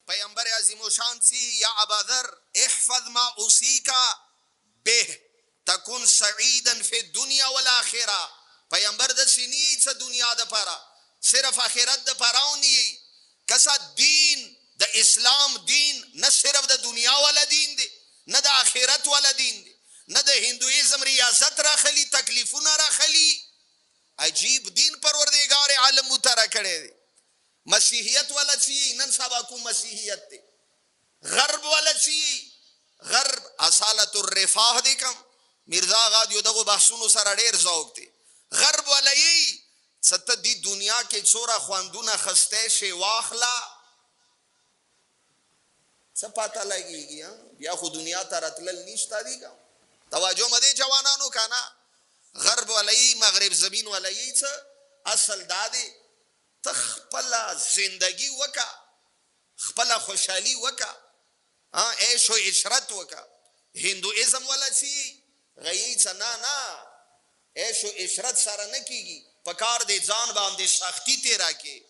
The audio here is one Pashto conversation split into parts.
پیغمبر عظیم و شان سی یا اباذر احفظ ما اوصیکا به تکون سعیدا فی الدنیا والآخرہ. پیغمبر د سینی څه دنیا د پاره صرف آخرت د پاره ونی. کسا دین د اسلام دین نه صرف د دنیا والا دین دی نه د آخرت والا دین دی نه د هندویزم ریاضت راخلی تکلیفونه راخلی. عجیب دین پروردگار عالم مترا کړی دی. مسیحیت والا چی نن سبا کو مسیحیت دی. غرب والا چی غرب اصالت الرفاه دی کم مرزا غاد یو دغه بحثونو سره ډیر ذوق دی. غرب والا یی ست دی دنیا کې څورا خواندونه خسته شی واخلا څه پاته لګیږي بیا خو دنیا ته راتلل نشته دی کا. توجه مده جوانانو کانا غرب ولای مغرب زمین ولای څه اصل دادی تخپل زندگی وکا خپل خوشحالی وکا عيش و عشرت وکا. هندویزم ولا چی غیی څه نه عيش و عشرت سره نه کیږي پکار دې ځان باندې سختی تیرا کې.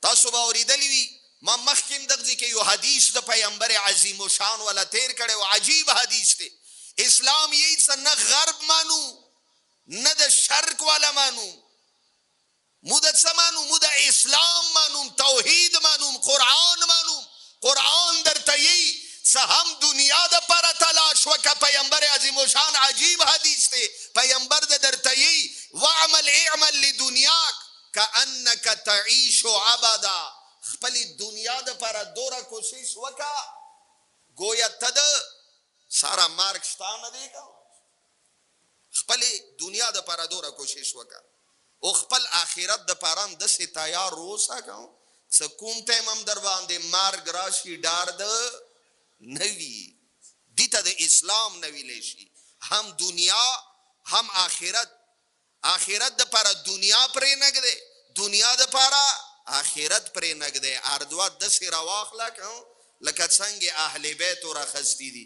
تاسو به اوریدلی وی ما مخکیم دغه کې یو حدیث د پیغمبر عظیم و شان ولا تیر کړي او عجیب حدیث دی. اسلام یې څه نه غرب مانو نه د شرق والا مانو مود څه مانو مود اسلام مانو توحید مانو قرآن مانو. قرآن درته یې څه هم دنیا د پر تلاش وکړه. پیغمبر عظیم و شان عجیب حدیث دی. پیغمبر درته یې واعمل اعمل لدنیاک کأنک تعیش عبدا. خپل دنیا د پر دوره کوشش وکا گویا تد سارا مارک شتانه دی کا. خپل دنیا د پر دوره کوشش وکا او خپل آخرت د پرام د سی تیار روسا کا. سکوم ته مم در باندې مارګ راشي ډار د نوی دیتا د اسلام نوی لیشی هم دنیا هم آخرت. آخرت د پر دنیا پرې نګده دنیا د پر آخرت پرې نګده. اردوات د سی رواخلا کا لکه څنګه اهل بیت را خستی دي